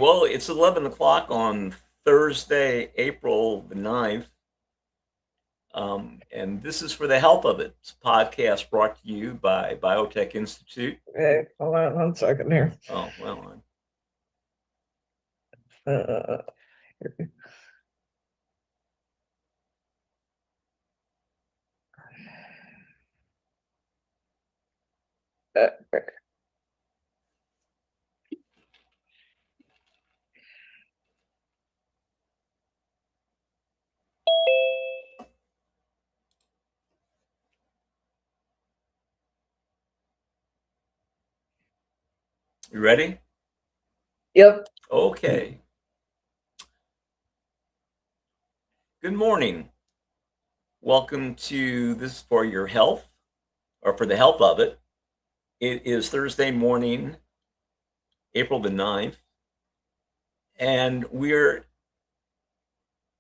Well, it's 11 o'clock on Thursday, April the 9th. And this is for the Health of It. It's a podcast brought to you by Biotech Institute. Hey, hold on 1 second here. Oh, well, Uh, uh, you ready? yep. Okay. Good morning. Welcome to this for your health, or for the health of it. It is Thursday morning, April the 9th, and we're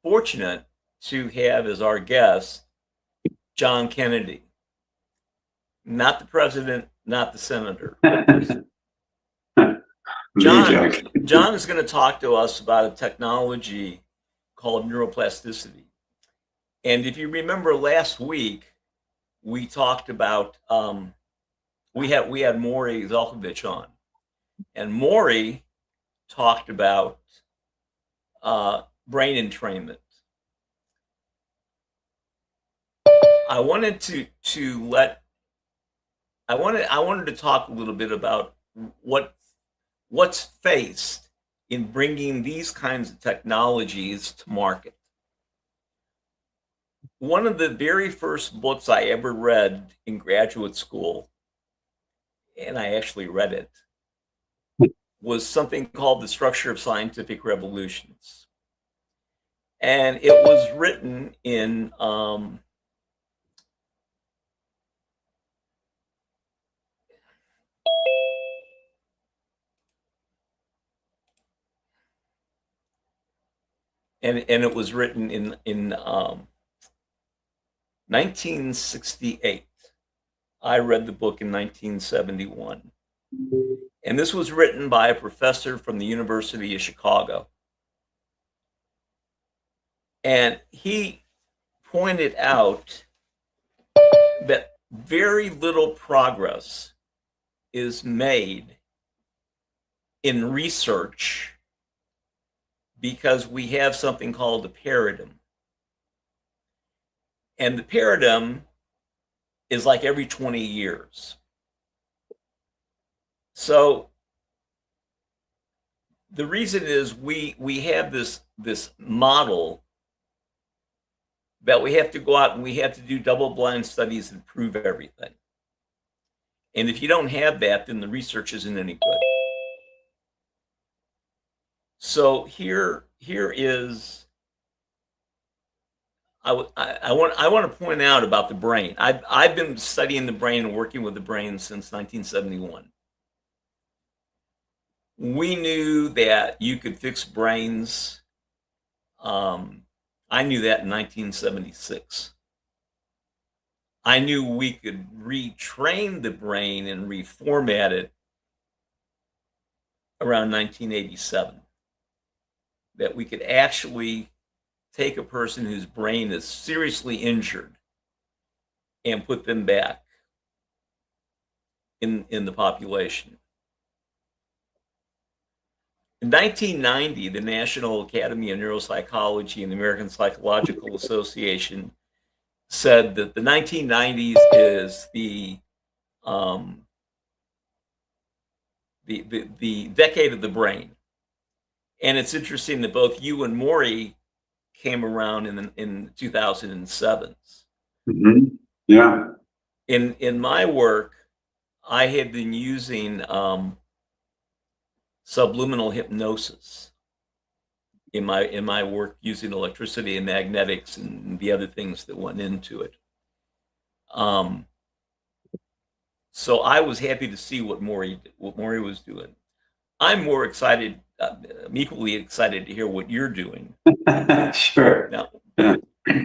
fortunate to have as our guest John Kennedy. Not the president, not the senator. John is going to talk to us about a technology called neuroplasticity. And if you remember last week, we talked about we had Maury Zelkovich on, and Maury talked about brain entrainment. I wanted to talk a little bit about what's faced in bringing these kinds of technologies to market. One of the very first books I ever read in graduate school, and I actually read it, was something called The Structure of Scientific Revolutions. And it was written in and it was written in 1968. I read the book in 1971. And this was written by a professor from the University of Chicago. And he pointed out that very little progress is made in research because we have something called a paradigm. And the paradigm is like every 20 years. So the reason is we have this model that we have to go out and we have to do double-blind studies and prove everything. And if you don't have that, then the research isn't any good. So here is I want to point out about the brain. I've been studying the brain and working with the brain since 1971. We knew that you could fix brains. I knew that in 1976. I knew we could retrain the brain and reformat it around 1987. That we could actually take a person whose brain is seriously injured and put them back in the population. In 1990, the National Academy of Neuropsychology and the American Psychological Association said that the 1990s is the decade of the brain. And it's interesting that both you and Maury came around in the 2007s. Mm-hmm. Yeah. In my work, I had been using subliminal hypnosis in my work, using electricity and magnetics and the other things that went into it. So I was happy to see what Maury was doing. I'm more excited. I'm equally excited to hear what you're doing. Sure. Now,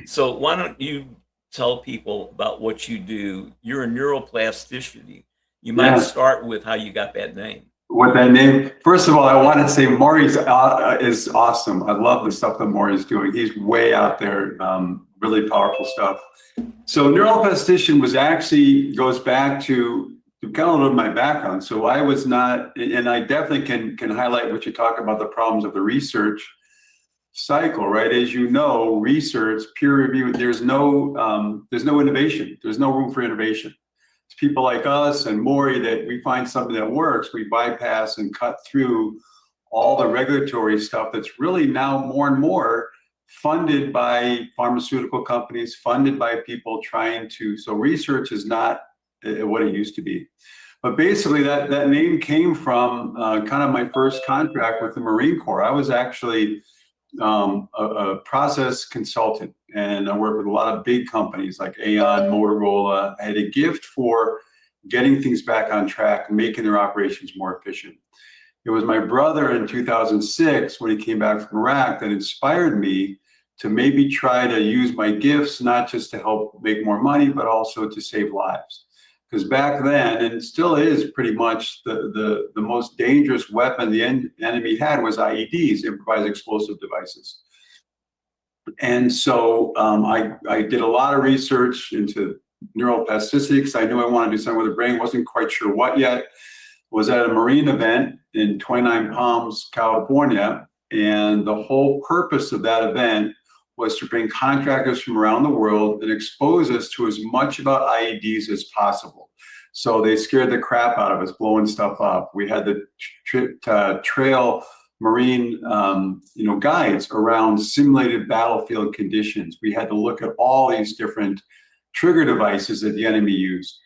so why don't you tell people about what you do? You're a neuroplastician. You might start with how you got that name. what that name, first of all, I want to say Maury's is awesome. I love the stuff that Maury's doing. He's way out there, really powerful stuff. So neuroplastician was actually goes back to kind of a little of my background. So I was not, and I definitely can highlight what you talk about, the problems of the research cycle, right? As you know, research, peer review, there's no innovation. There's no room for innovation. It's people like us and Maury that we find something that works, we bypass and cut through all the regulatory stuff that's really now more and more funded by pharmaceutical companies, funded by people trying to, so research is not what it used to be. But basically that name came from kind of my first contract with the Marine Corps. I was actually a process consultant, and I worked with a lot of big companies like Aon, Motorola. I had a gift for getting things back on track, making their operations more efficient. It was my brother in 2006 when he came back from Iraq that inspired me to maybe try to use my gifts, not just to help make more money, but also to save lives. Because back then, and it still is pretty much, the most dangerous weapon the enemy had was IEDs, improvised explosive devices. And so I did a lot of research into neuroplasticity because I knew I wanted to do something with the brain, wasn't quite sure what yet. Was at a Marine event in 29 Palms, California, and the whole purpose of that event was to bring contractors from around the world and expose us to as much about IEDs as possible. So they scared the crap out of us, blowing stuff up. We had the trail Marine guides around simulated battlefield conditions. We had to look at all these different trigger devices that the enemy used.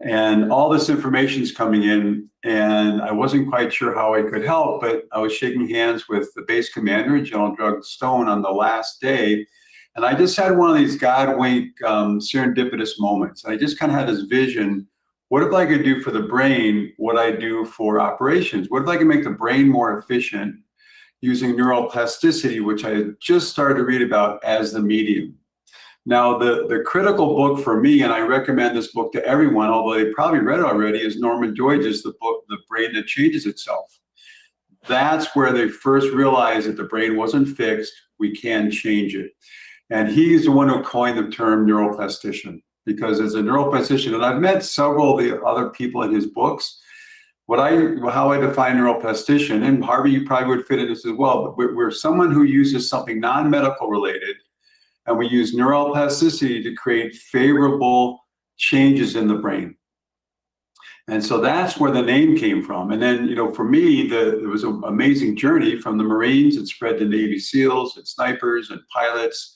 And all this information is coming in, and I wasn't quite sure how I could help, but I was shaking hands with the base commander, General Doug Stone, on the last day. And I just had one of these God-wink serendipitous moments. I just kind of had this vision. What if I could do for the brain what I do for operations? What if I could make the brain more efficient using neuroplasticity, which I just started to read about as the medium? Now, the critical book for me, and I recommend this book to everyone, although they probably read it already, is Norman Doidge's The book, The Brain That Changes Itself. That's where they first realized that the brain wasn't fixed, we can change it. And he's the one who coined the term neuroplastician, because as a neuroplastician, and I've met several of the other people in his books, how I define neuroplastician, and Harvey, you probably would fit in this as well, but we're someone who uses something non-medical related, and we use neuroplasticity to create favorable changes in the brain. And so that's where the name came from. And then, for me, it was an amazing journey from the Marines. It spread to Navy SEALs and snipers and pilots.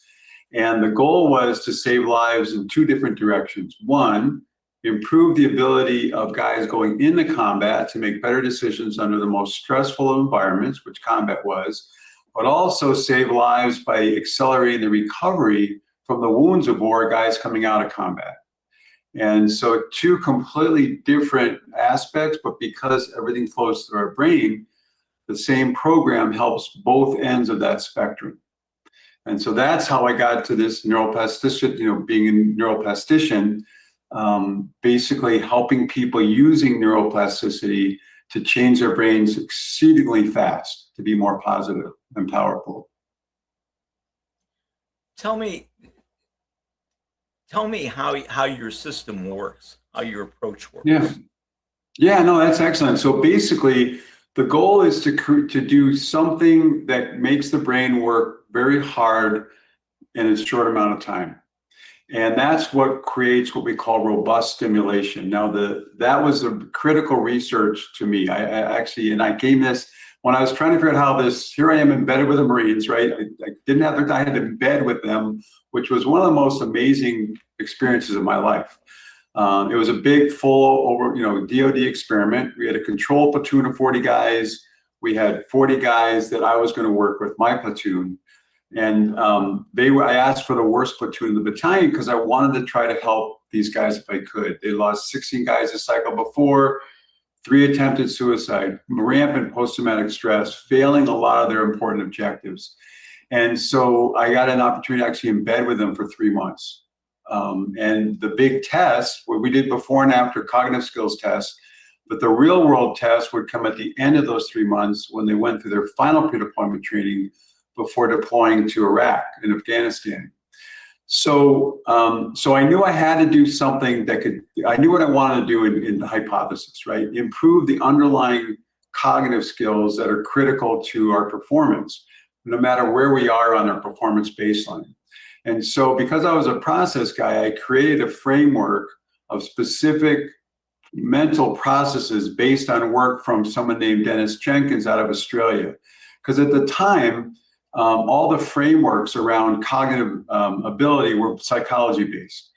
And the goal was to save lives in two different directions. One, improve the ability of guys going into combat to make better decisions under the most stressful environments, which combat was, but also save lives by accelerating the recovery from the wounds of war, guys coming out of combat. And so two completely different aspects, but because everything flows through our brain, the same program helps both ends of that spectrum. And so that's how I got to this neuroplasticity, being a neuroplastician, basically helping people using neuroplasticity to change their brains exceedingly fast, to be more positive and powerful. Tell me how your system works, how your approach works. Yeah, no, that's excellent. So basically, the goal is to do something that makes the brain work very hard in a short amount of time. And that's what creates what we call robust stimulation. Now, that was the critical research to me. I came this when I was trying to figure out how this. Here I am embedded with the Marines, right? I had to embed with them, which was one of the most amazing experiences of my life. It was a big, full DoD experiment. We had a control platoon of 40 guys. We had 40 guys that I was going to work with, my platoon. And I asked for the worst platoon in the battalion because I wanted to try to help these guys if I could. They lost 16 guys a cycle before, 3 attempted suicide, rampant post-traumatic stress, failing a lot of their important objectives. And so I got an opportunity to actually embed with them for 3 months. And the big test, what we did before and after cognitive skills tests, But the real world test would come at the end of those 3 months when they went through their final pre-deployment training before deploying to Iraq and Afghanistan. So, so I knew I had to do something that I knew what I wanted to do in the hypothesis, right? Improve the underlying cognitive skills that are critical to our performance, no matter where we are on our performance baseline. And so because I was a process guy, I created a framework of specific mental processes based on work from someone named Dennis Jenkins out of Australia. Because at the time, all the frameworks around cognitive ability were psychology based.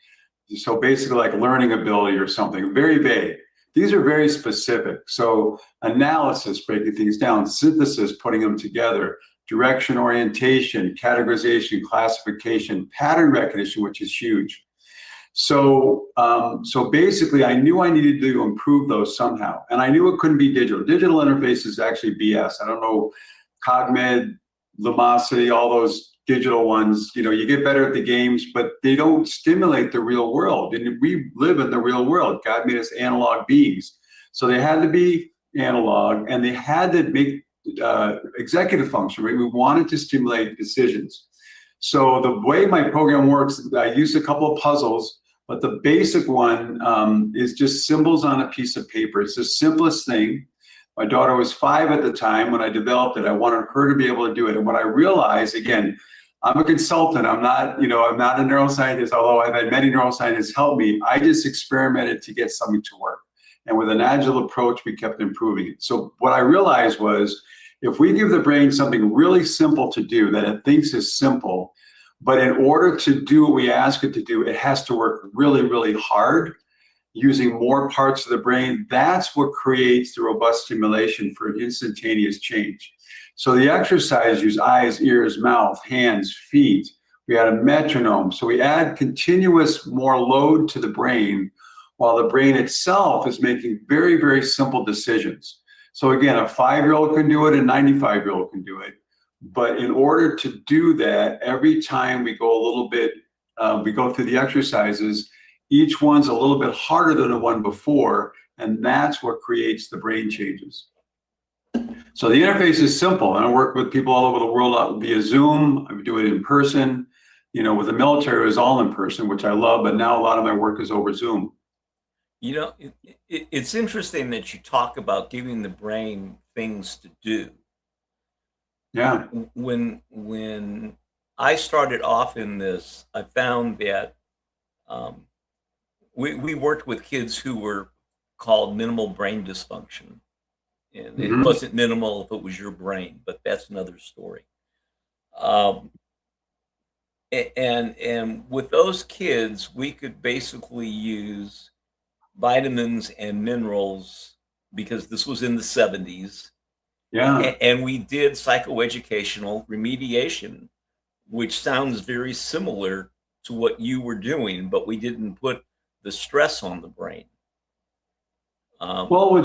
So basically like learning ability or something, very vague. These are very specific. So analysis, breaking things down, synthesis, putting them together, direction, orientation, categorization, classification, pattern recognition, which is huge. So, so basically I knew I needed to improve those somehow. And I knew it couldn't be digital. Digital interface is actually BS. I don't know, Cogmed, Lumosity, all those digital ones, you know, you get better at the games, but they don't stimulate the real world. And we live in the real world. God made us analog beings. So they had to be analog and they had to make executive function, right? We wanted to stimulate decisions. So the way my program works, I use a couple of puzzles, but the basic one is just symbols on a piece of paper. It's the simplest thing. My daughter was 5 at the time when I developed it. I wanted her to be able to do it. And what I realized, again, I'm a consultant. I'm not, you know, I'm not a neuroscientist, although I've had many neuroscientists help me. I just experimented to get something to work. And with an agile approach, we kept improving it. So what I realized was, if we give the brain something really simple to do that it thinks is simple, but in order to do what we ask it to do, it has to work really, really hard, using more parts of the brain, that's what creates the robust stimulation for instantaneous change. So the exercise use eyes, ears, mouth, hands, feet. We add a metronome. So we add continuous more load to the brain while the brain itself is making very, very simple decisions. So again, a 5-year-old can do it, a 95-year-old can do it. But in order to do that, every time we go a little bit, we go through the exercises, each one's a little bit harder than the one before, and that's what creates the brain changes. So the interface is simple, and I work with people all over the world via Zoom. I do it in person. You know, with the military, it was all in person, which I love, but now a lot of my work is over Zoom. You know, it's interesting that you talk about giving the brain things to do. Yeah. When I started off in this, I found that we worked with kids who were called minimal brain dysfunction. And it wasn't minimal if it was your brain, but that's another story. And with those kids, we could basically use vitamins and minerals because this was in the 70s. Yeah. And we did psychoeducational remediation, which sounds very similar to what you were doing, but we didn't put the stress on the brain. Well,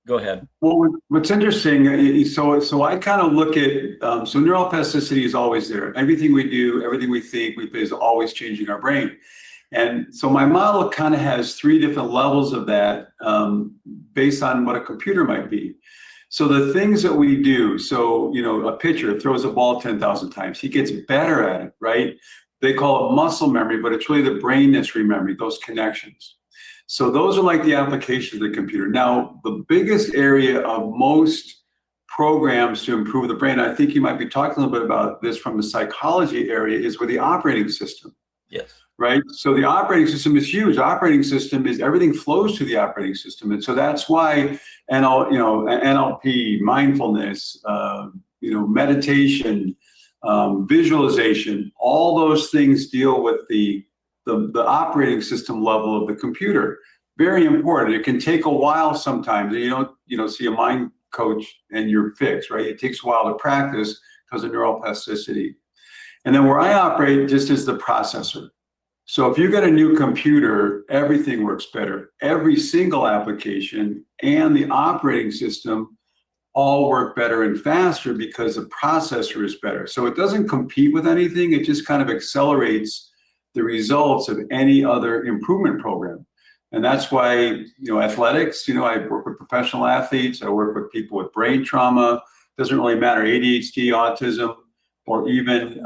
go ahead. Well, what's interesting, so I kind of look at, so neuroplasticity is always there. Everything we do, everything we think, is always changing our brain. And so my model kind of has 3 different levels of that based on what a computer might be. So the things that we do, so, you know, a pitcher throws a ball 10,000 times. He gets better at it, right? They call it muscle memory, but it's really the brain that's remembering those connections. So those are like the applications of the computer. Now, the biggest area of most programs to improve the brain, I think you might be talking a little bit about this from the psychology area, is with the operating system. Yes. Right? So the operating system is huge. Operating system is everything flows through the operating system. And so that's why NLP, mindfulness, meditation, visualization, all those things deal with the operating system level of the computer. Very important. It can take a while sometimes. You don't see a mind coach and you're fixed, right? It takes a while to practice because of neuroplasticity. And then where I operate just as the processor. So if you get a new computer, everything works better. Every single application and the operating system all work better and faster because the processor is better. So it doesn't compete with anything. It just kind of accelerates the results of any other improvement program. And that's why, athletics, I work with professional athletes, I work with people with brain trauma, doesn't really matter, ADHD, autism, or even,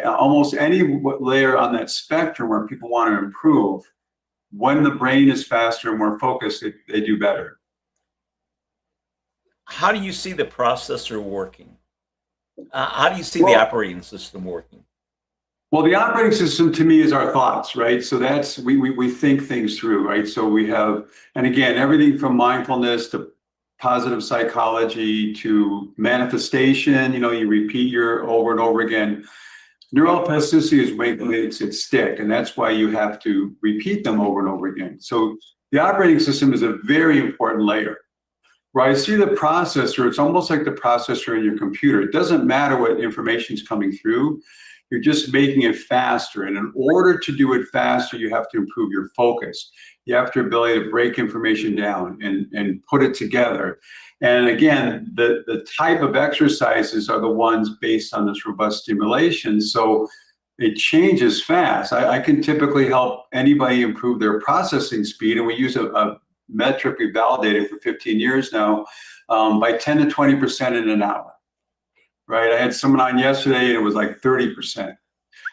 almost any layer on that spectrum where people want to improve. When the brain is faster and more focused, they do better. How do you see the processor working? How do you see the operating system working? Well, the operating system to me is our thoughts, right? So that's, we think things through, right? So we have, and again, everything from mindfulness to positive psychology to manifestation, you repeat your over and over again. Neuroplasticity is what makes it stick, and that's why you have to repeat them over and over again. So the operating system is a very important layer. Where I see the processor, it's almost like the processor in your computer. It doesn't matter what information is coming through. You're just making it faster. And in order to do it faster, you have to improve your focus. You have the ability to break information down and put it together. And again, the type of exercises are the ones based on this robust stimulation. So it changes fast. I can typically help anybody improve their processing speed. And we use a metric we validated for 15 years now, by 10 to 20% in an hour. Right? I had someone on yesterday and it was like 30%.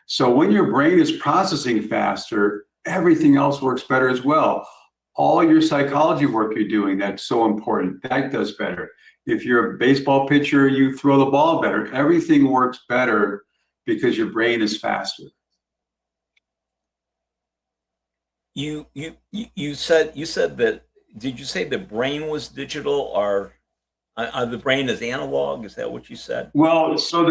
So when your brain is processing faster, everything else works better as well. All your psychology work you're doing, that's so important, that does better. If you're a baseball pitcher, you throw the ball better. Everything works better because your brain is faster. You said that, did you say the brain was digital, or the brain is analog? Is that what you said? Well, so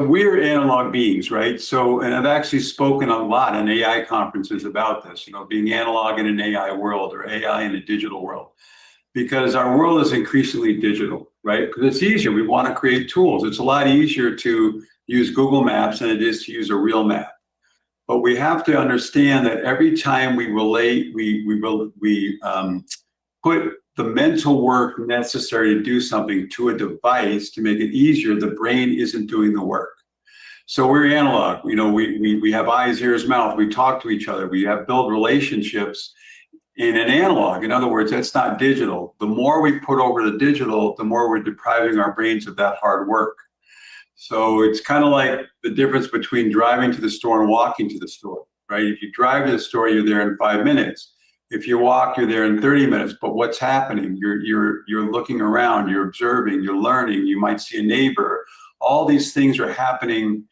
we're analog beings, right? So, and I've actually spoken a lot in AI conferences about this, being analog in an AI world or AI in a digital world, because our world is increasingly digital, right? Because it's easier. We want to create tools. It's a lot easier to use Google Maps than it is to use a real map. But we have to understand that every time we relate, we put the mental work necessary to do something to a device to make it easier, the brain isn't doing the work. So we're analog. We have eyes, ears, mouth. We talk to each other. We build relationships in an analog. In other words, that's not digital. The more we put over the digital, the more we're depriving our brains of that hard work. So it's kind of like the difference between driving to the store and walking to the store, right? If you drive to the store, you're there in 5 minutes. If you walk, you're there in 30 minutes. But what's happening? You're looking around, you're observing, you're learning. You might see a neighbor. All these things are happening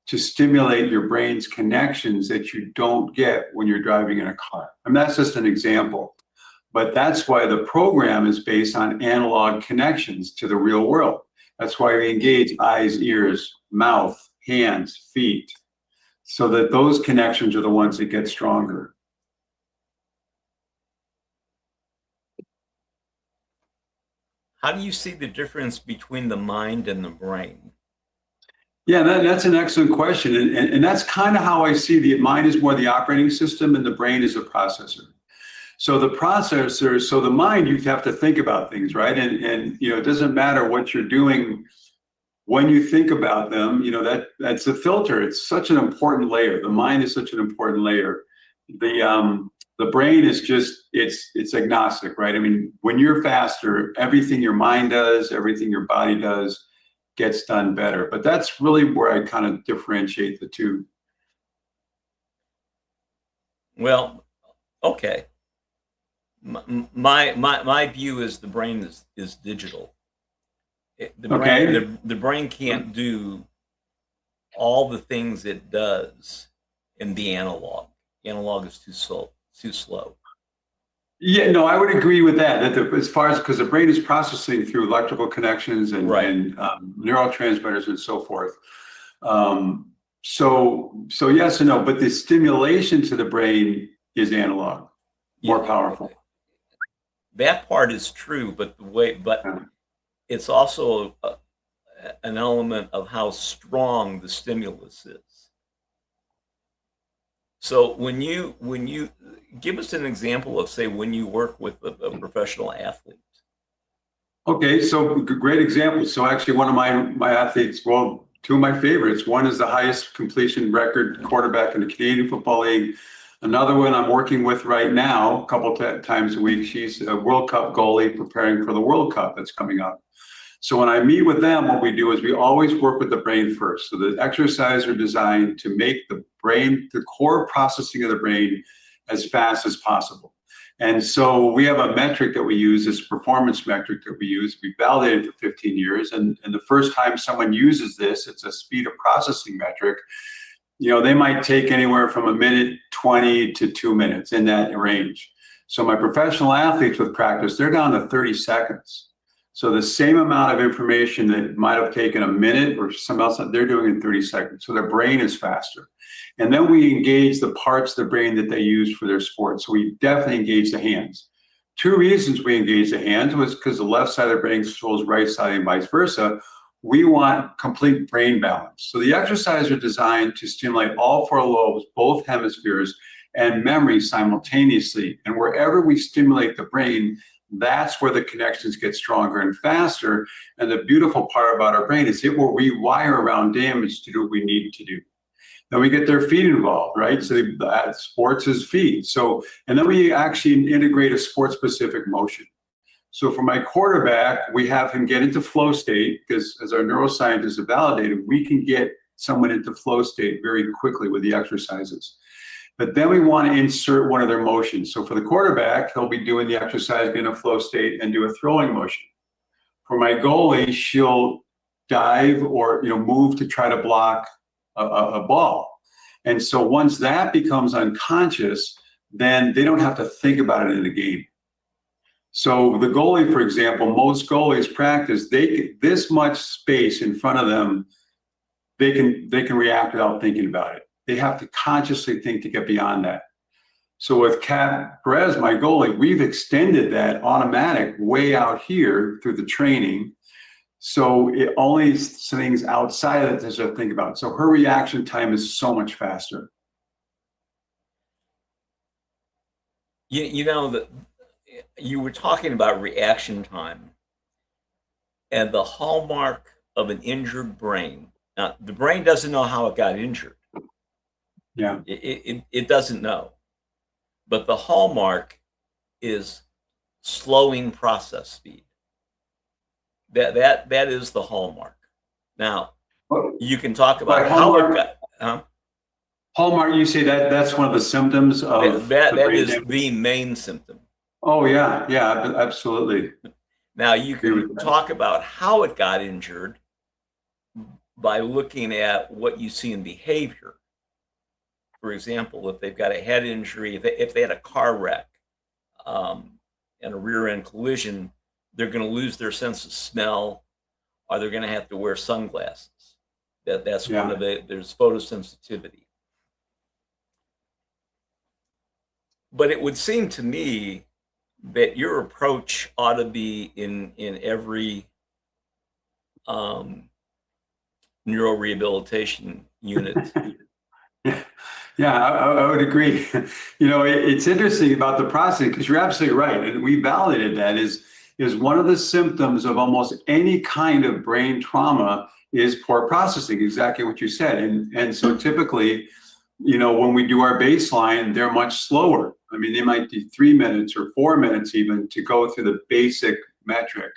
to stimulate your brain's connections that you don't get when you're driving in a car. And that's just an example. But that's why the program is based on analog connections to the real world. That's why we engage eyes, ears, mouth, hands, feet, so that those connections are the ones that get stronger. How do you see the difference between the mind and the brain? Yeah, that's an excellent question. And that's kind of how I see the mind is more the operating system and the brain is a processor. So the processor, so the mind, you have to think about things, right? And it doesn't matter what you're doing when you think about them, that's a filter. It's such an important layer. The mind is such an important layer. The brain is just, it's agnostic, right? I mean, when you're faster, everything your mind does, everything your body does gets done better. But that's really where I kind of differentiate the two. Well, okay. My view is the brain is digital. The brain can't do all the things it does in the analog. Analog is too slow. Yeah, no, I would agree with that. As far as, because the brain is processing through electrical connections and neurotransmitters and so forth. So yes and no, but the stimulation to the brain is analog, more powerful. That part is true, but it's also an element of how strong the stimulus is. So when you give us an example of, say, when you work with a professional athlete. Okay, so great example. So actually one of my athletes, well, two of my favorites, one is the highest completion record quarterback in the Canadian Football League. Another one I'm working with right now, a couple times a week. She's a World Cup goalie preparing for the World Cup that's coming up. So when I meet with them, what we do is we always work with the brain first. So the exercises are designed to make the brain, the core processing of the brain, as fast as possible. And so we have a metric that we use, this performance metric that we use. We validated for 15 years. And the first time someone uses this, it's a speed of processing metric. They might take anywhere from 1:20 to 2 minutes, in that range. So my professional athletes with practice, they're down to 30 seconds. So the same amount of information that might have taken a minute or something else, they're doing in 30 seconds. So their brain is faster. And then we engage the parts of the brain that they use for their sport. So we definitely engage the hands. Two reasons we engage the hands was because the left side of the brain controls right side and vice versa. We want complete brain balance. So the exercises are designed to stimulate all four lobes, both hemispheres, and memory simultaneously. And wherever we stimulate the brain, that's where the connections get stronger and faster. And the beautiful part about our brain is it will rewire around damage to do what we need to do. Then we get their feet involved, right? So sports is feet. So, and then we actually integrate a sport-specific motion. So for my quarterback, we have him get into flow state, because as our neuroscientists have validated, we can get someone into flow state very quickly with the exercises. But then we want to insert one of their motions. So for the quarterback, he'll be doing the exercise, get in a flow state, and do a throwing motion. For my goalie, she'll dive or move to try to block a ball. And so once that becomes unconscious, then they don't have to think about it in the game. So the goalie, for example, most goalies practice, this much space in front of them, they can react without thinking about it. They have to consciously think to get beyond that. So with Kat Perez, my goalie, we've extended that automatic way out here through the training. So it only things outside of it to think about. So her reaction time is so much faster. That you were talking about reaction time, and the hallmark of an injured brain. Now, the brain doesn't know how it got injured. Yeah. It doesn't know. But the hallmark is slowing process speed. That is the hallmark. Now, you can talk about how it got. Hallmark, you say that's one of the symptoms of that is the main symptom. Oh yeah, absolutely. Now you can talk about how it got injured by looking at what you see in behavior. For example, if they've got a head injury, if they had a car wreck and a rear end collision, they're going to lose their sense of smell, or they're going to have to wear sunglasses. That's one of there's photosensitivity. But it would seem to me that your approach ought to be in every neurorehabilitation unit. Yeah, I would agree. It's interesting about the process, because you're absolutely right, and we validated that is one of the symptoms of almost any kind of brain trauma is poor processing. Exactly what you said, and so typically, when we do our baseline, they're much slower. I mean, they might be 3 minutes or 4 minutes even to go through the basic metric.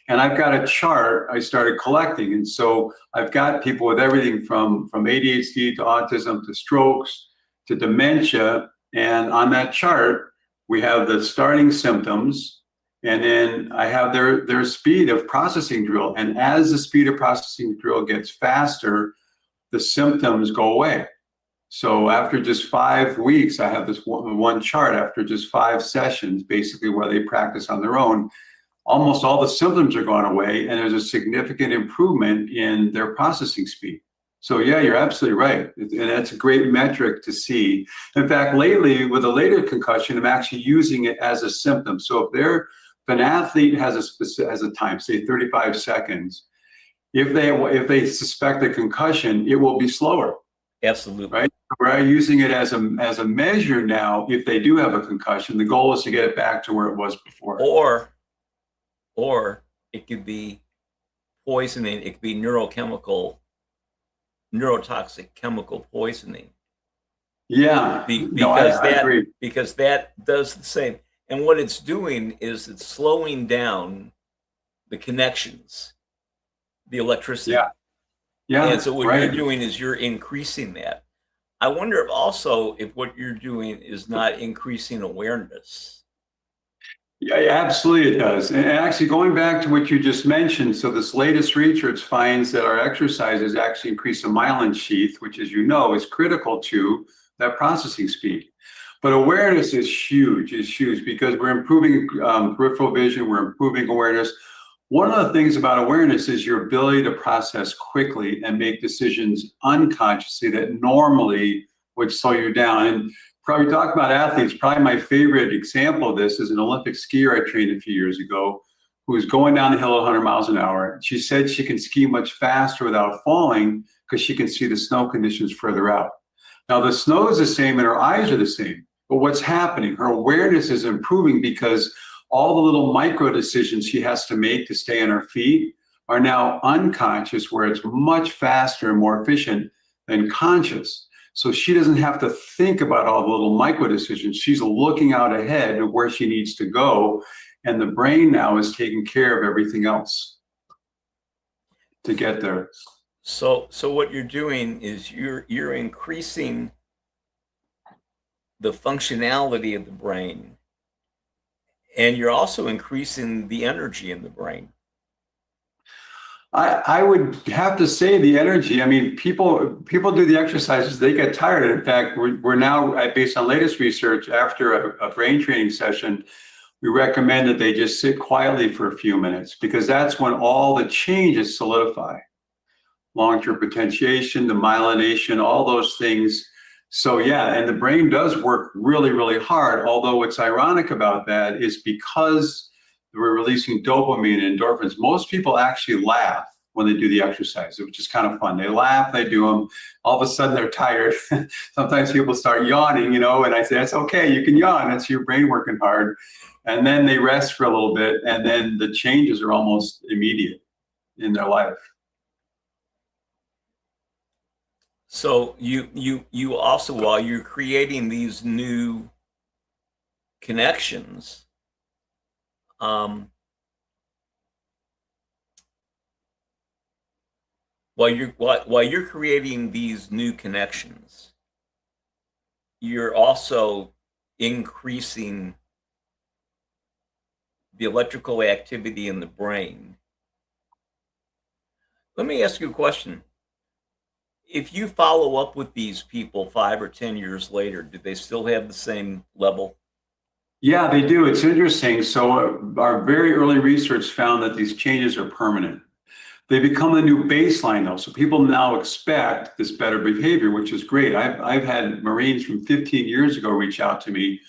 And I've got a chart I started collecting. And so I've got people with everything from ADHD to autism to strokes to dementia. And on that chart, we have the starting symptoms. And then I have their speed of processing drill. And as the speed of processing drill gets faster, the symptoms go away. So after just 5 weeks, I have this one chart after just 5 sessions, basically where they practice on their own. Almost all the symptoms are gone away, and there's a significant improvement in their processing speed. So yeah, you're absolutely right. And that's a great metric to see. In fact, lately with a later concussion, I'm actually using it as a symptom. So if an athlete has a time, say 35 seconds, if they suspect a concussion, it will be slower. Absolutely. Right. We're using it as a measure now. If they do have a concussion, the goal is to get it back to where it was before. Or it could be poisoning. It could be neurotoxic chemical poisoning. Yeah. No, I agree. because that does the same. And what it's doing is it's slowing down the connections, the electricity. Yeah. Yeah. And so what you're Right. doing is you're increasing that. I wonder if also if what you're doing is not increasing awareness. Yeah, yeah, absolutely it does. And actually going back to what you just mentioned, so this latest research finds that our exercises actually increase the myelin sheath, which as you know is critical to that processing speed. But awareness is huge because we're improving peripheral vision, we're improving awareness. One of the things about awareness is your ability to process quickly and make decisions unconsciously that normally would slow you down. And probably talk about athletes, probably my favorite example of this is an Olympic skier I trained a few years ago who was going down the hill at 100 miles an hour. She said she can ski much faster without falling because she can see the snow conditions further out. Now the snow is the same and her eyes are the same, but what's happening? Her awareness is improving because all the little micro decisions she has to make to stay on her feet are now unconscious, where it's much faster and more efficient than conscious. So she doesn't have to think about all the little micro decisions. She's looking out ahead of where she needs to go. And the brain now is taking care of everything else to get there. So what you're doing is you're increasing the functionality of the brain, and you're also increasing the energy in the brain. I would have to say the energy. I mean, people do the exercises, they get tired. In fact, we're now, based on latest research, after a brain training session, we recommend that they just sit quietly for a few minutes because that's when all the changes solidify. Long-term potentiation, the myelination, all those things. So yeah, and the brain does work really, really hard. Although what's ironic about that is because we're releasing dopamine and endorphins, most people actually laugh when they do the exercise, which is kind of fun. They laugh, they do them. All of a sudden they're tired. Sometimes people start yawning, and I say, that's okay, you can yawn. It's your brain working hard. And then they rest for a little bit, and then the changes are almost immediate in their life. So you also, while you're creating these new connections, while you're creating these new connections, you're also increasing the electrical activity in the brain. Let me ask you a question. If you follow up with these people 5 or 10 years later, do they still have the same level? Yeah, they do. It's interesting. So our very early research found that these changes are permanent. They become the new baseline though. So people now expect this better behavior, which is great. I've had Marines from 15 years ago reach out to me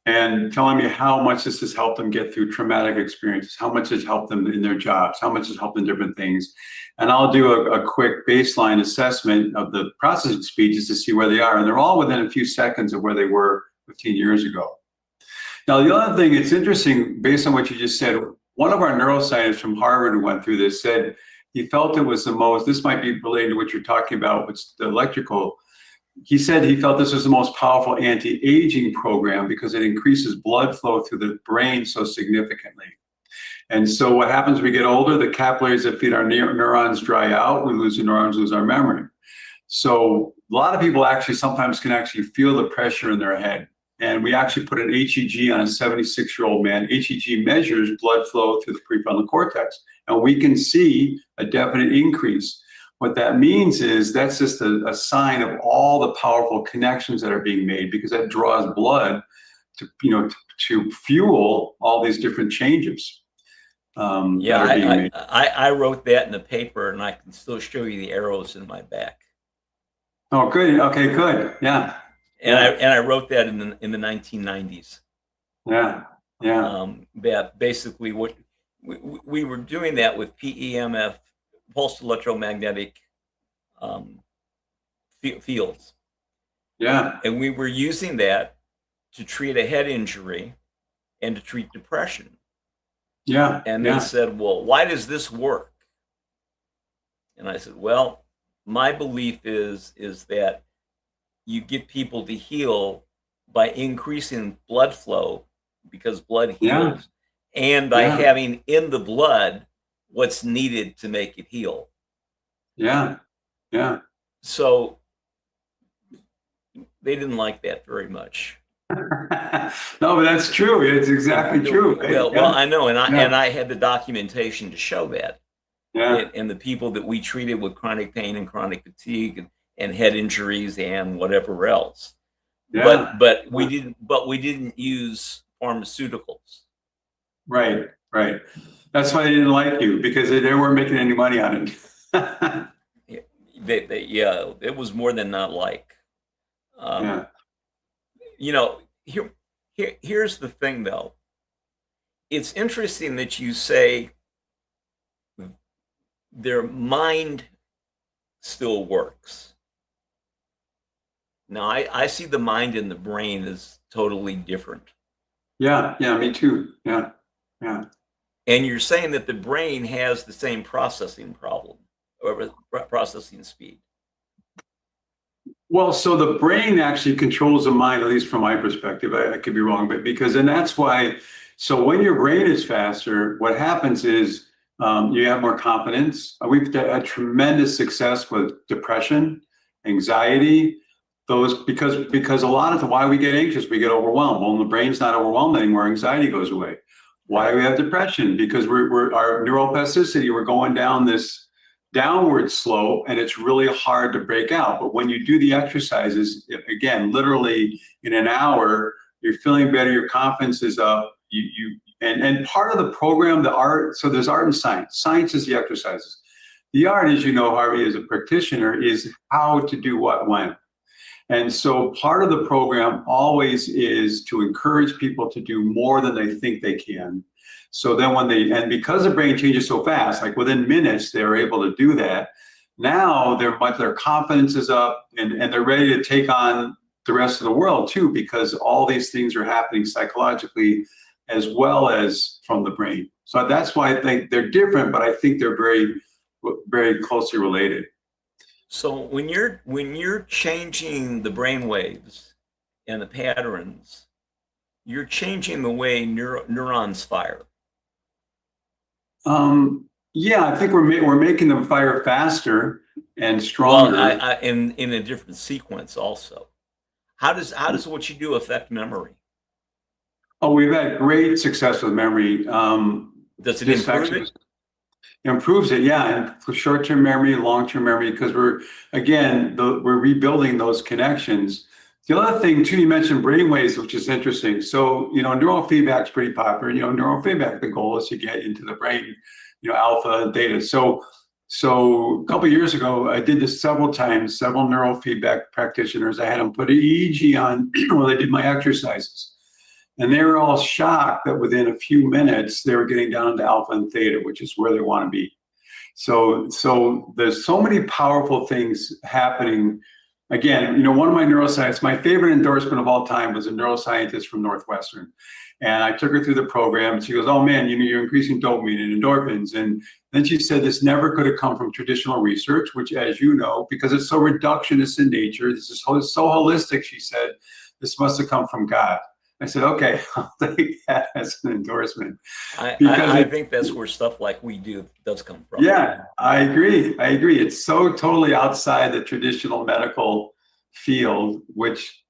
and telling me how much this has helped them get through traumatic experiences, how much it's helped them in their jobs, how much it's helped in different things. And I'll do a quick baseline assessment of the processing speed just to see where they are. And they're all within a few seconds of where they were 15 years ago. Now, the other thing, it's interesting, based on what you just said, one of our neuroscientists from Harvard who went through this said he felt it was the most, this might be related to what you're talking about, with the electrical. He said he felt this was the most powerful anti-aging program because it increases blood flow through the brain so significantly. And so what happens when we get older, the capillaries that feed our neurons dry out, we lose the neurons, lose our memory. So a lot of people actually sometimes can actually feel the pressure in their head. And we actually put an HEG on a 76-year-old man. HEG measures blood flow through the prefrontal cortex, and we can see a definite increase. What that means is that's just a sign of all the powerful connections that are being made, because that draws blood to fuel all these different changes that are being made. I wrote that in the paper, and I can still show you the arrows in my back. Oh, good. Okay, good. Yeah. And I wrote that in the 1990s. Yeah. That basically what we were doing that with PEMF, pulsed electromagnetic fields. Yeah. And we were using that to treat a head injury and to treat depression. Yeah. And they said, well, why does this work? And I said, well, my belief is that you get people to heal by increasing blood flow because blood Yeah. heals, and by Yeah. having in the blood what's needed to make it heal. Yeah. Yeah. So they didn't like that very much. No, but that's true. It's exactly true. Well, I know, and Yeah. I had the documentation to show that. Yeah. And the people that we treated with chronic pain and chronic fatigue and head injuries and whatever else. Yeah. But we didn't use pharmaceuticals. Right. Right. That's why they didn't like you, because they weren't making any money on it. Yeah, it was more than not like. Yeah. You know, here's the thing though. It's interesting that you say their mind still works. Now, I see the mind and the brain as totally different. Yeah. Yeah. Me too. Yeah. Yeah. And you're saying that the brain has the same processing problem or processing speed. Well, so the brain actually controls the mind, at least from my perspective. I could be wrong, but and that's why. So when your brain is faster, what happens is you have more confidence. We've had tremendous success with depression, anxiety, those because a lot of why we get anxious, we get overwhelmed. Well, when the brain's not overwhelmed anymore, anxiety goes away. Why do we have depression? Because we're our neuroplasticity, we're going down this downward slope, and it's really hard to break out. But when you do the exercises, again, literally in an hour, you're feeling better, your confidence is up. And part of the program, the art, so there's art and science. Science is the exercises. The art, as you know, Harvey, as a practitioner, is how to do what when. And so part of the program always is to encourage people to do more than they think they can. So then and because the brain changes so fast, like within minutes, they're able to do that. Now their confidence is up, and they're ready to take on the rest of the world too, because all these things are happening psychologically as well as from the brain. So that's why I think they're different, but I think they're very, very closely related. So when you're changing the brain waves and the patterns, you're changing the way neurons fire. Yeah, I think we're making them fire faster and stronger. Well, in a different sequence also. How does what you do affect memory? Oh, we've had great success with memory. Does it improve it? Improves it, yeah, and for short-term memory, long-term memory, because we're rebuilding those connections. The other thing too, you mentioned brainwaves, which is interesting. So, neurofeedback is pretty popular. Neurofeedback, the goal is to get into the brain, alpha and theta. So a couple of years ago, I did this several times, several neurofeedback practitioners. I had them put an EEG on while they did my exercises. And they were all shocked that within a few minutes, they were getting down to alpha and theta, which is where they want to be. So there's so many powerful things happening. Again, one of my neuroscientists, my favorite endorsement of all time was a neuroscientist from Northwestern. And I took her through the program. She goes, "Oh man, you're increasing dopamine and endorphins." And then she said, "This never could have come from traditional research," which, as you know, because it's so reductionist in nature, this is so holistic, she said, "This must have come from God." I said, "Okay, I'll take that as an endorsement." I think that's where stuff like we do does come from. Yeah, I agree. It's so totally outside the traditional medical field, which,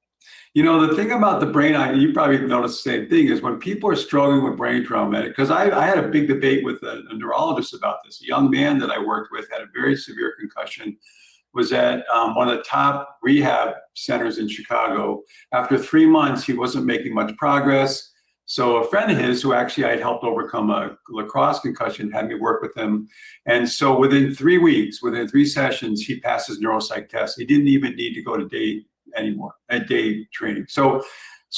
the thing about the brain, you probably noticed the same thing, is when people are struggling with brain trauma, because I had a big debate with a neurologist about this. A young man that I worked with had a very severe concussion, was at one of the top rehab centers in Chicago. After 3 months, he wasn't making much progress. So a friend of his, who actually I had helped overcome a lacrosse concussion, had me work with him. And so within 3 weeks, within 3 sessions, he passed his neuropsych test. He didn't even need to go to day training. So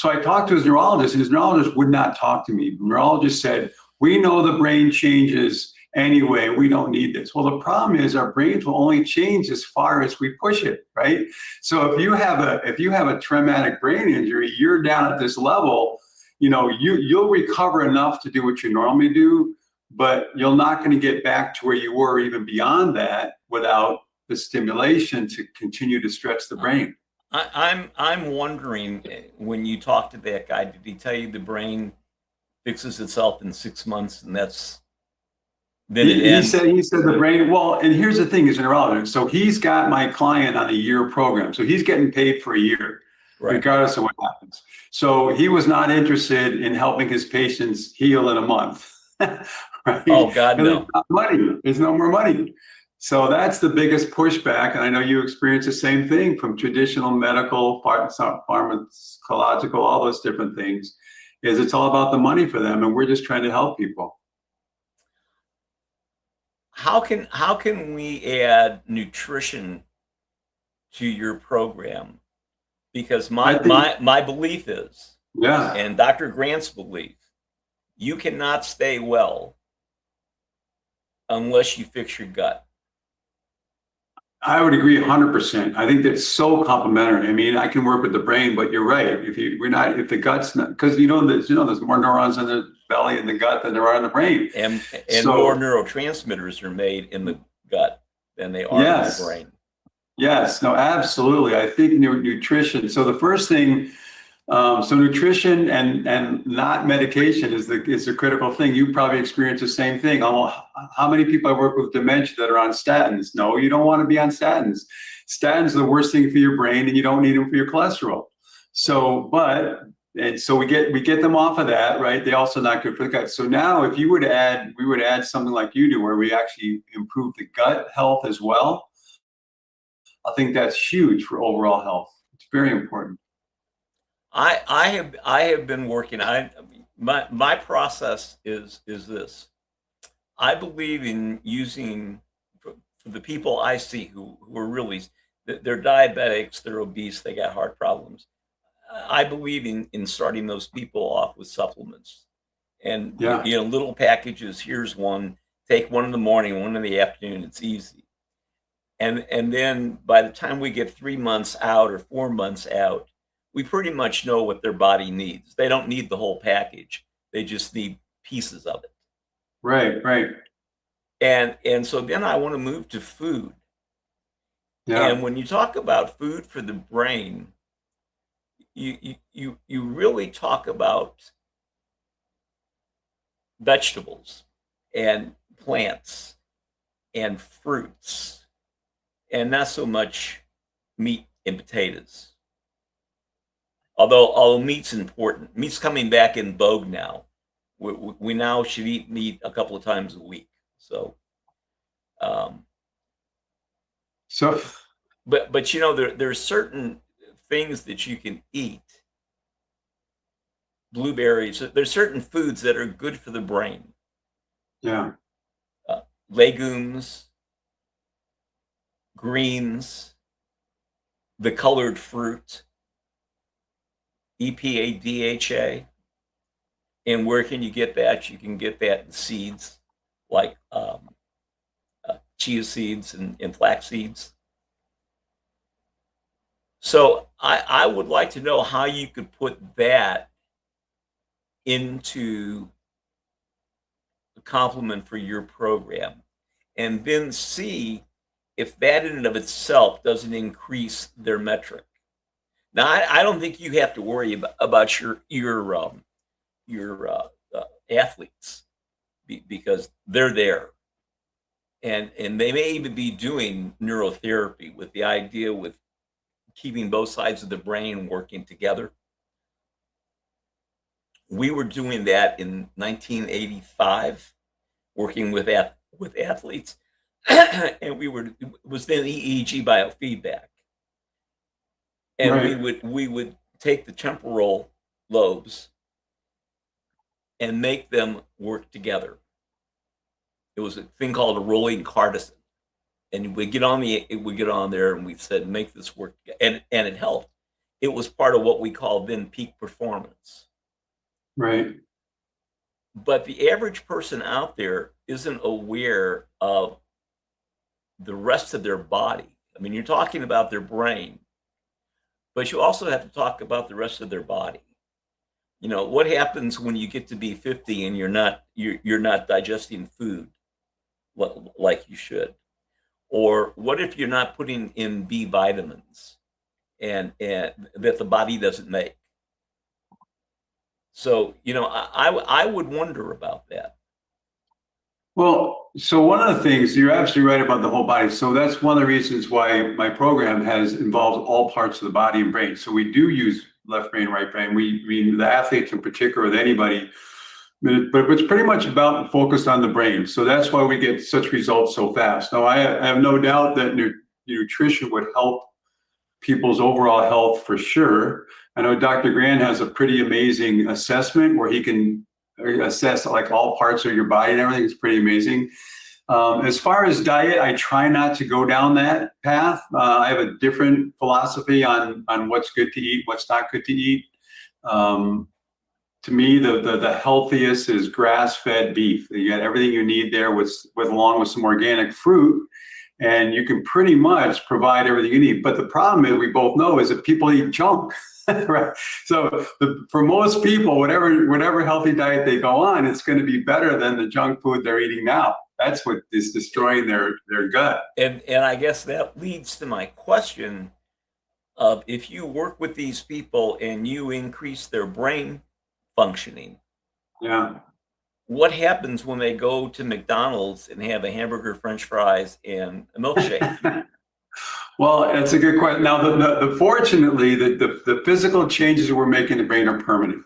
I talked to his neurologist, and his neurologist would not talk to me. The neurologist said, "We know the brain changes anyway, we don't need this." Well, the problem is our brains will only change as far as we push it, right? So if you have a traumatic brain injury, you're down at this level, you'll recover enough to do what you normally do, but you're not going to get back to where you were even beyond that without the stimulation to continue to stretch the brain. I'm wondering, when you talked to that guy, did he tell you the brain fixes itself in 6 months and then it He ends? said the brain, well, and here's the thing, is a neurologist. So he's got my client on a year program. So he's getting paid for a year, Right. regardless of what happens. So he was not interested in helping his patients heal in a month. Right? Oh God, Because there's no. not money. There's no more money. So that's the biggest pushback. And I know you experience the same thing from traditional medical, pharmacological, all those different things, is it's all about the money for them. And we're just trying to help people. How can we add nutrition to your program? Because I think, my belief is, yeah. and Dr. Grant's belief, you cannot stay well unless you fix your gut. I would agree 100%. I think that's so complementary. I mean, I can work with the brain, but you're right. If the gut's not, because there's more neurons in the belly and the gut than there are in the brain. And more So neurotransmitters are made in the gut than they are in the yes, brain. yes, no, absolutely. I think nutrition. So the first thing, so nutrition and not medication is the critical thing. You probably experience the same thing. How many people I work with dementia that are on statins? No, you don't want to be on statins. Statins are the worst thing for your brain, and you don't need them for your cholesterol. So, so we get them off of that, right? They're also not good for the gut. So now, if you would add, we would add something like you do, where we actually improve the gut health as well. I think that's huge for overall health. It's very important. I have been working. My process is this. I believe in using, for the people I see who are really, they're diabetics, they're obese, they got heart problems. I believe in starting those people off with supplements, and Yeah. little packages. Here's one. Take one in the morning, one in the afternoon. It's easy. And then by the time we get 3 months out or 4 months out, we pretty much know what their body needs. They don't need the whole package. They just need pieces of it. Right, right. And so then I want to move to food. Yeah, And when you talk about food for the brain, you really talk about vegetables and plants and fruits, and not so much meat and potatoes. Although meat's important. Meat's coming back in vogue now. We now should eat meat a couple of times a week. So, um, so but there's certain things that you can eat. Blueberries. There's certain foods that are good for the brain. yeah, Legumes, greens, the colored fruit, EPA, DHA. And where can you get that? You can get that in seeds like chia seeds and flax seeds. So I would like to know how you could put that into a complement for your program, and then see if that in and of itself doesn't increase their metric. Now, I don't think you have to worry about your athletes, because they're there, and they may even be doing neurotherapy with the idea with keeping both sides of the brain working together. We were doing that in 1985, working with athletes, and it was then EEG biofeedback, and right, we would take the temporal lobes and make them work together. It was a thing called a rolling Cartesian, and we get on there, and we said make this work, and it helped. It was part of what we called then peak performance. right. But the average person out there isn't aware of the rest of their body. I mean, you're talking about their brain, but you also have to talk about the rest of their body. What happens when you get to be 50 and you're not digesting food like you should? Or what if you're not putting in B vitamins? and that the body doesn't make. So, I would wonder about that. Well, so one of the things, you're absolutely right about the whole body. So that's one of the reasons why my program has involved all parts of the body and brain. So we do use left brain, right brain. We mean the athletes in particular, with anybody, but it's pretty much about focused on the brain. So that's why we get such results so fast. Now, I have no doubt that nutrition would help people's overall health for sure. I know Dr. Grant has a pretty amazing assessment where he can assess like all parts of your body and everything. It's pretty amazing. As far as diet, I try not to go down that path. I have a different philosophy on what's good to eat, what's not good to eat. To me, the healthiest is grass-fed beef. You got everything you need there with along with some organic fruit, and you can pretty much provide everything you need. But the problem is, we both know, is that people eat junk. Right. So for most people, whatever healthy diet they go on, it's going to be better than the junk food they're eating now. That's what is destroying their gut. And I guess that leads to my question of, if you work with these people and you increase their brain functioning, Yeah. what happens when they go to McDonald's and have a hamburger, French fries, and a milkshake? Well, that's a good question. Now, fortunately, the physical changes we're making in the brain are permanent.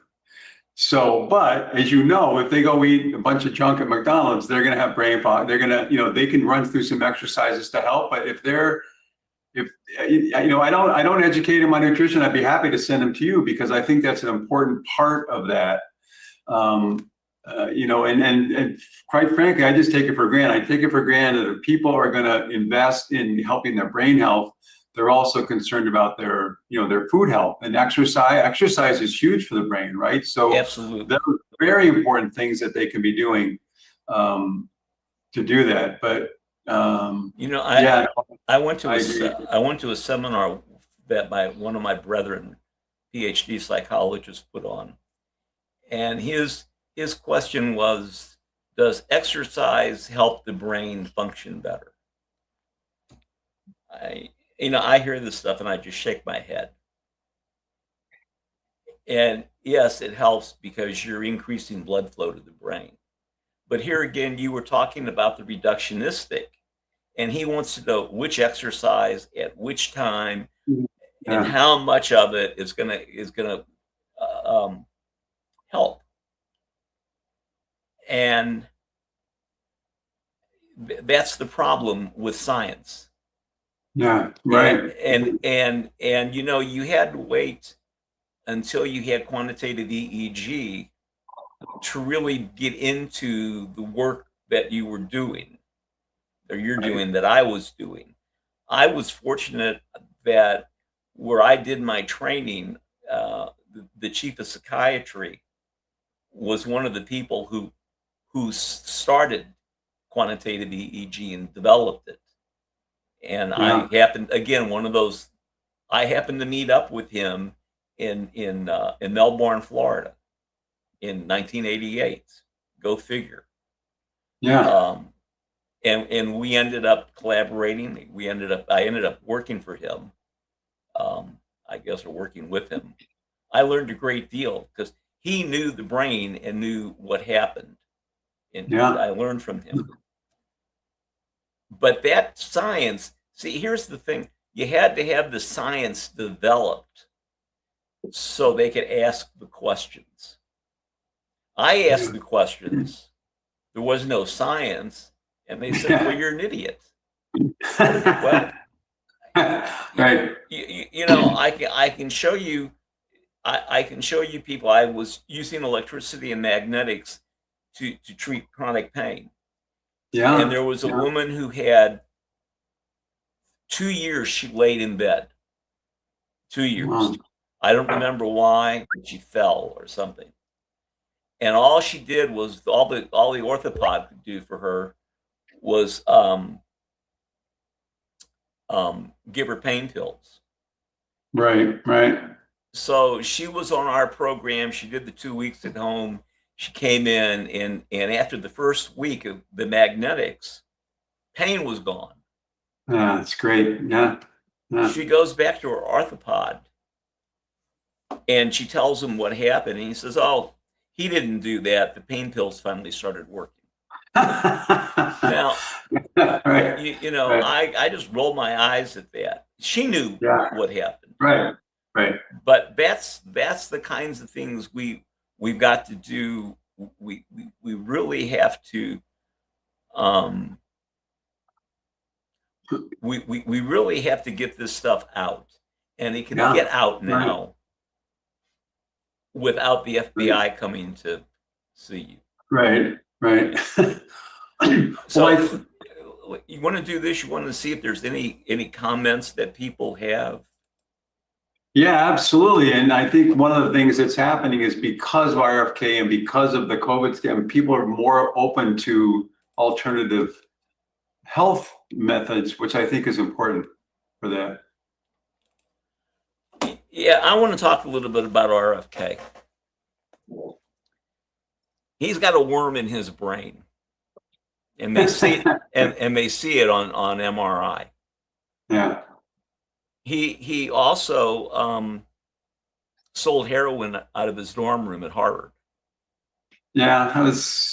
So, but as you know, if they go eat a bunch of junk at McDonald's, they're going to have brain fog. They're going to, they can run through some exercises to help. But if I don't educate them on nutrition, I'd be happy to send them to you, because I think that's an important part of that. And quite frankly, I just take it for granted. I take it for granted that if people are going to invest in helping their brain health, they're also concerned about their food health and exercise. Exercise is huge for the brain, right? So Absolutely, there are very important things that they can be doing to do that. But yeah, I went to a seminar that one of my brethren, PhD psychologist, put on, and his question was, does exercise help the brain function better? I hear this stuff and I just shake my head. And yes, it helps because you're increasing blood flow to the brain. But here again, you were talking about the reductionistic, and he wants to know which exercise at which time and how much of it is gonna help. And that's the problem with science. Yeah, right. And you had to wait until you had quantitative EEG to really get into the work that you were doing, or you're doing, that I was doing. I was fortunate that where I did my training, the chief of psychiatry was one of the people who started quantitative EEG and developed it. And I happened to meet up with him in Melbourne, Florida, in 1988. Go figure. Yeah. And we ended up collaborating. I ended up working for him. I guess, or working with him. I learned a great deal because he knew the brain and knew what happened, and I learned from him. But that science, see, here's the thing: you had to have the science developed so they could ask the questions. I asked the questions. There was no science, and they said, "Well, you're an idiot." Well, right. I can show you. I can show you people. I was using electricity and magnetics to treat chronic pain. Yeah. And there was a woman who had 2 years she laid in bed. 2 years. Wow. I don't remember why, but she fell or something. And all she did was, all the orthopod could do for her was give her pain pills. Right, right. So she was on our program. She did the 2 weeks at home. She came in, and after the first week of the magnetics, pain was gone. Yeah, it's great. Yeah. Yeah. She goes back to her orthopod and she tells him what happened. And he says, oh, he didn't do that. The pain pills finally started working. Now, Right. you know, Right. I just rolled my eyes at that. She knew Yeah. what happened. Right. Right. But that's the kinds of things we've got to do. We really have to we really have to get this stuff out, and it can Yeah. get out Right. now without the FBI coming to see you. Right. Right. So you want to do this? You want to see if there's any comments that people have? Yeah, absolutely. And I think one of the things that's happening is because of RFK and because of the COVID scam, people are more open to alternative health methods, which I think is important for that. Yeah, I want to talk a little bit about RFK. He's got a worm in his brain, and they see it, and they see it on MRI. Yeah. He also sold heroin out of his dorm room at Harvard. Yeah, that was